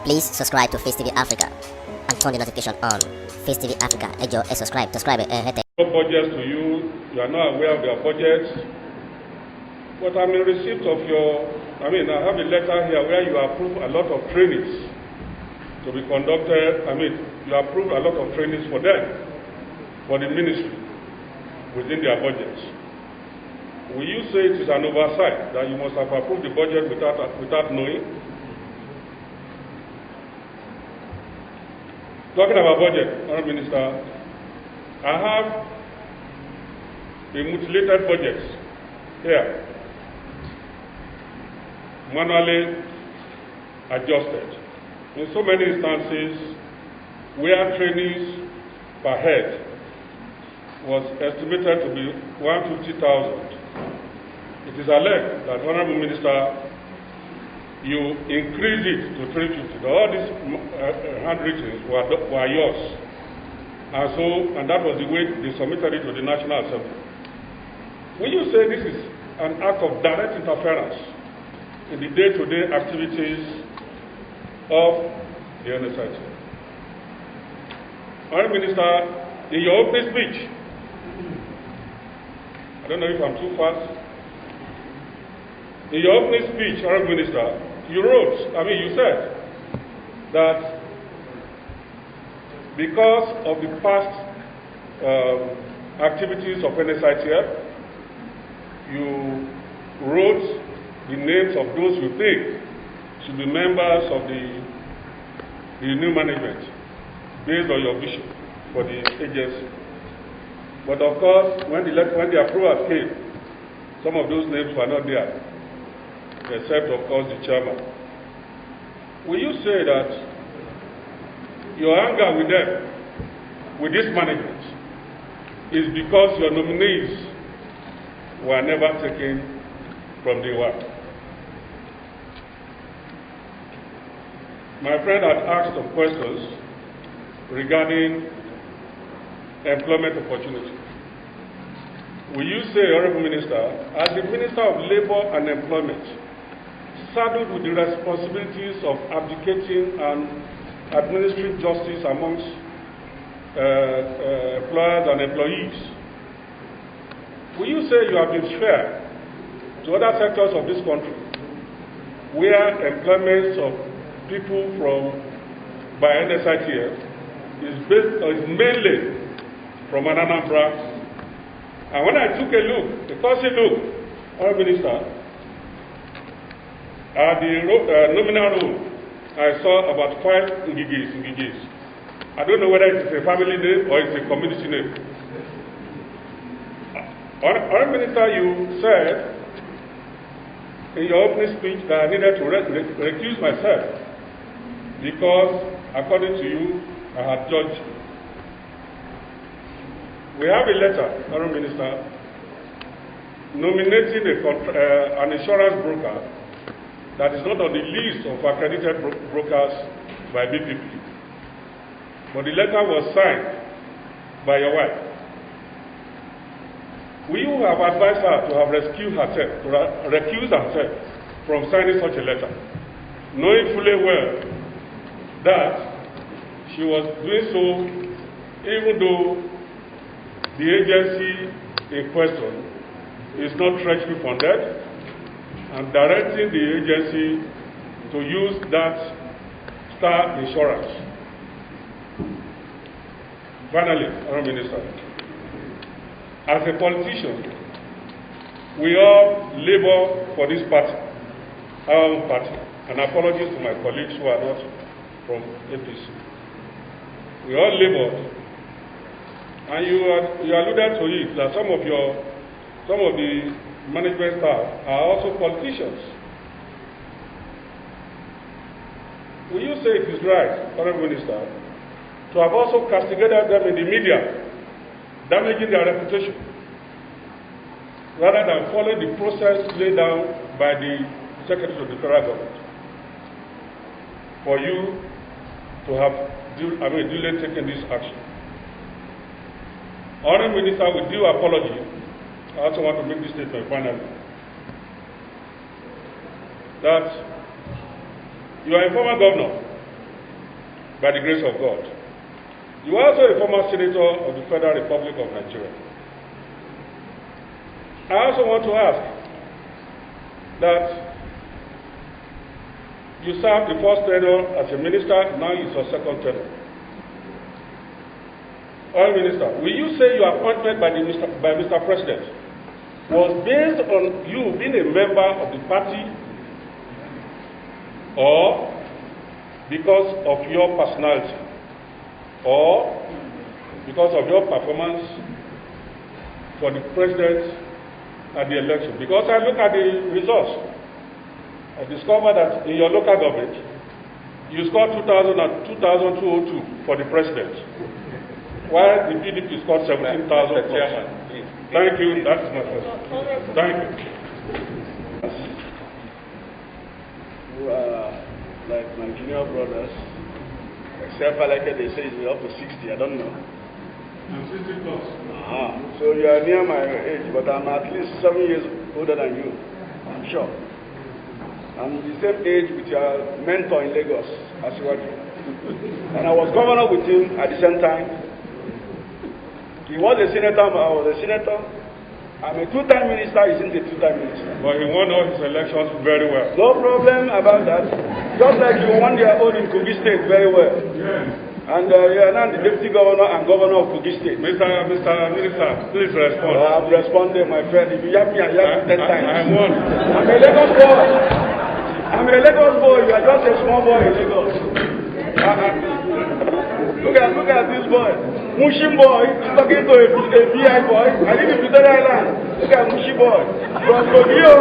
Please subscribe to Face TV Africa and turn the notification on. Face TV Africa, ẹ jọ̀ọ́ ẹ subscribe, hete. Budgets to you, you are not aware of their budgets. But I'm in receipt of I have a letter here where you approve a lot of trainings to be conducted. You approve a lot of trainings for them, for the ministry, within their budgets. Will you say it is an oversight that you must have approved the budget without knowing? Talking about budget, Honourable Minister, I have a mutilated budget here, manually adjusted. In so many instances, where trainees per head was estimated to be 150,000, it is alleged that, Honourable Minister, you increased it to 350. All these handwritings were yours. And that was the way they submitted it to the National Assembly. Will you say this is an act of direct interference in the day-to-day activities of the NSIT? Honourable Minister, in your opening speech, I don't know if I'm too fast. In your opening speech, Honourable Minister, you said that because of the past activities of NSITF, you wrote the names of those you think should be members of the new management based on your vision for the agency. But of course, when the approval came, some of those names were not there, except of course the chairman. Will you say that your anger with them, with this management, is because your nominees were never taken from day one? My friend had asked some questions regarding employment opportunity. Will you say, Honourable Minister, as the Minister of Labour and Employment, saddled with the responsibilities of abdicating and administering justice amongst employers and employees, will you say you have been fair to other sectors of this country where employment of people by NSITF is mainly from Anambra? And when I took a look, a cursory look, Honourable Minister, at the nominal roll, I saw about 5 Ngigis. I don't know whether it is a family name or it's a community name. Honourable Minister, you said in your opening speech that I needed to recuse myself because, according to you, I had judged. We have a letter, Honourable Minister, nominating an insurance broker that is not on the list of accredited brokers by BPP. But the letter was signed by your wife. Will you have advised her to have recused herself from signing such a letter, knowing fully well that she was doing so even though the agency in question is not treasury funded, and directing the agency to use that Star Insurance? Finally, Honourable Minister, as a politician, we all labor for this party, our own party, and apologies to my colleagues who are not from APC. We all labored, and you alluded to it that some of the management staff are also politicians. Will you say it is right, Honourable Minister, to have also castigated them in the media, damaging their reputation, rather than following the process laid down by the Secretary of the Federal Government, for you to have duly taken this action? Honourable Minister, with due apology, I also want to make this statement finally, that you are a former governor by the grace of God. You are also a former senator of the Federal Republic of Nigeria. I also want to ask that you served the first tenure as a minister, now it's your second tenure. Oil Minister, will you say your appointment by Mr. President was based on you being a member of the party or because of your personality or because of your performance for the president at the election? Because I look at the results, I discovered that in your local government, you scored 2,202 for the president, while the PDP scored 17,000. Thank you, that's my question. Thank you. Who are like my junior brothers, except like they say it's up to 60, I don't know. I'm 60 plus. So you are near my age, but I'm at least 7 years older than you, I'm sure. I'm the same age with your mentor in Lagos, Asiwaju. And I was governor with him at the same time. He was a senator, I was a senator. I'm a two-time minister, he isn't a two-time minister. But he won all his elections very well. No problem about that. Just like you won your own in Kogi State very well. Yes. And you are now the deputy governor and governor of Kogi State. Mr. Minister, please respond. I've responded, my friend. If you have me, I have 10 times. I won. I'm a Lagos boy. I'm a Lagos boy. You are just a small boy in Lagos. Look at this boy. Mushin boy. He's talking to a BI boy. I live in Victoria Island. Look at Mushin boy. From Kogio.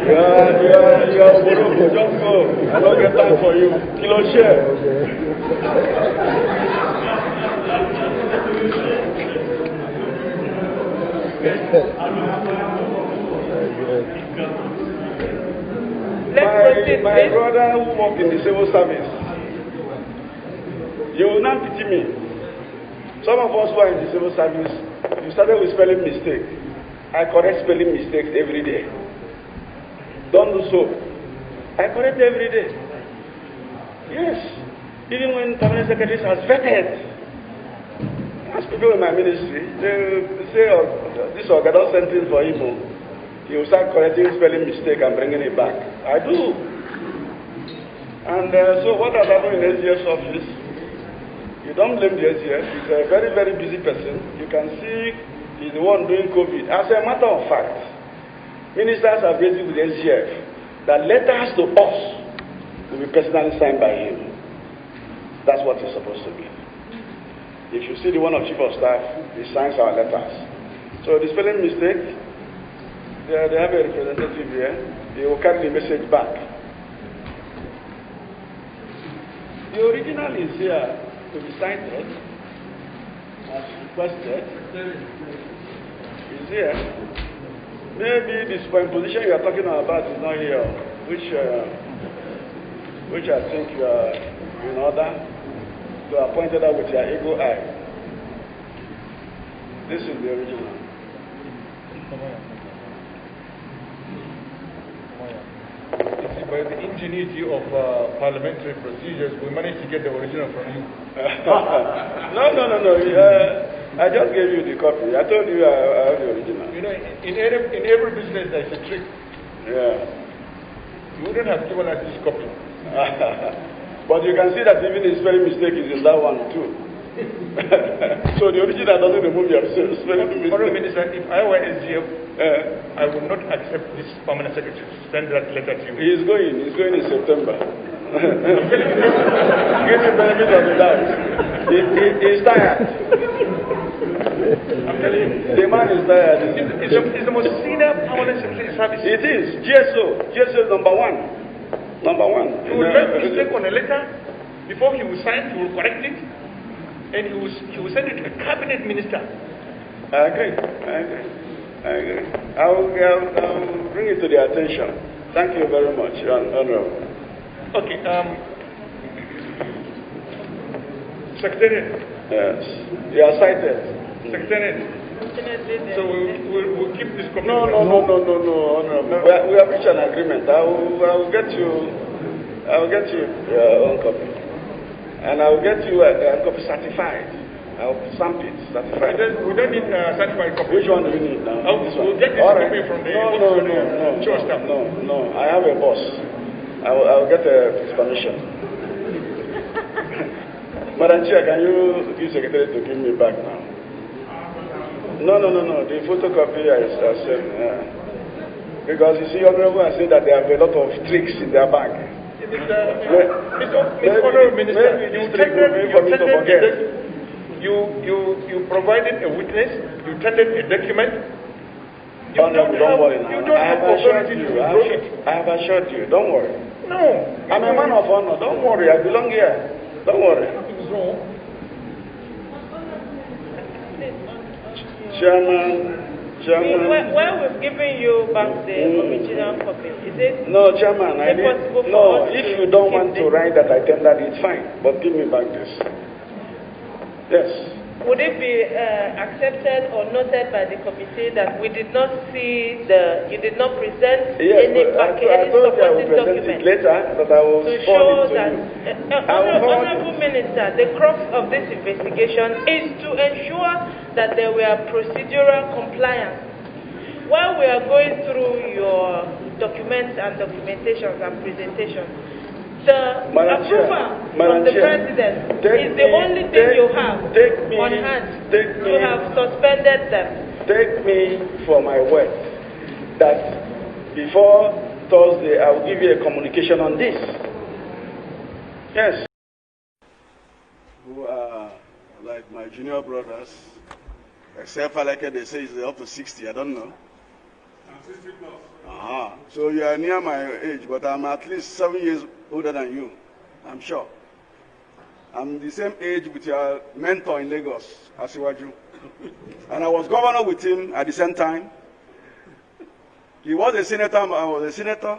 Yeah, Boroko, just go. I don't get time for you. Kilo share. My brother who worked in the civil service, you will not pity me. Some of us who are in the civil service, you started with spelling mistake. I correct spelling mistakes every day. Don't do so. I correct every day. Yes. Even when permanent secretaries are vetted. Ask people in my ministry, they say, oh, this organ don't send things for him. He will start correcting spelling mistake and bringing it back. I do. And so what has happened in SGF's office? You don't blame the SGF. He's a very, very busy person. You can see he's the one doing COVID. As a matter of fact, ministers have raised it with SGF that letters to us will be personally signed by him. That's what it's supposed to be. If you see the one of Chief of Staff, he signs our letters. So the spelling mistake, they have a representative here. They will carry the message back. The original is here to be cited as requested. It's here. Maybe the superimposition you are talking about is not here, which I think you are in order to appoint that with your ego eye. This is the original. By the ingenuity of parliamentary procedures, we managed to get the original from you. No. I just gave you the copy. I told you I have the original. You know, in every business there's a trick. Yeah. You wouldn't have given us this copy. But you can see that even the spelling mistake is in that one too. So the original doesn't remove your spelling mistake. Foreign Minister, if I were SGF, I would not accept this permanent secretary to send that letter to you. He's going in September. Give him benefit of the doubt. He's tired. I'm telling you. The man is tired. It's the most senior permanent secretary service. It is. GSO is number one. Number one. He will make a mistake on a letter. Before he will sign, he will correct it. And he will send it to a cabinet minister. I agree. I will bring it to their attention. Thank you very much, Honorable. Okay. Secretariat. Yes. You are cited. Secretariat. So we'll keep this copy. No, Honorable. We have reached an agreement. I will get you your own copy. And I will get you a copy certified. I'll stamp it, certified. We don't need a certified copy. Which one do you need now? We'll get this copy from the No. I have a boss. I will get his permission. Madam Chair, can you give Secretary to give me back now? No. The photocopy is same. Because you see, Honorable has said that they have a lot of tricks in their bank. Mr. Honorable Minister, you provided a witness, you tendered a document. Don't worry now. You don't have authority to withdraw it. I have assured you, don't worry. No. I'm a man of honor, don't worry, I belong here. Don't worry. Nothing's wrong. Chairman. When we've given you back the original copy, is it? No, Chairman, if you don't want to this? write that I tendered, it's fine, but give me back this. Yes. Would it be accepted or noted by the committee that we did not see you did not present any package, any supporting document later, that I will to show forward it to that, you. Honorable Minister, the crux of this investigation is to ensure that there were procedural compliance. While we are going through your documents and documentations and presentations, the approval from the President is the only thing you have on hand. You have suspended them. Take me for my word that before Thursday I will give you a communication on this. Yes. Who are like my junior brothers, except for like they say it's up to 60, I don't know. I'm 60 plus. So you are near my age, but I'm at least 7 years older than you, I'm sure. I'm the same age with your mentor in Lagos, Asiwaju. And I was governor with him at the same time. He was a senator, I was a senator.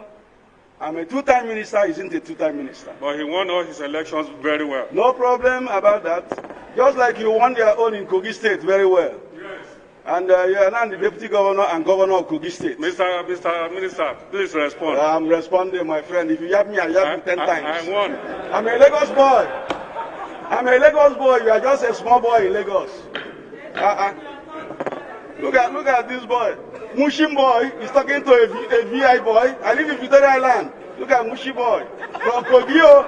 I'm a two-time minister, he isn't a two-time minister. But he won all his elections very well. No problem about that. Just like you won your own in Kogi State very well. Yes. And you are now the deputy governor and governor of Kogi State. Mr. Minister, please respond. I'm responding, my friend. If you yab me, I yab you 10 times. I won. I'm a Lagos boy. I'm a Lagos boy. You are just a small boy in Lagos. Look at this boy. Mushim boy is talking to a VI boy. I live in Victoria Island. Look at Mushi boy. From Kogio.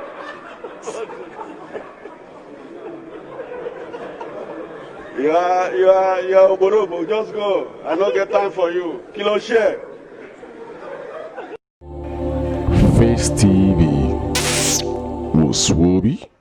You are Oborobo. Just go. I don't get time for you. Kilo share. Face TV. Muswobi.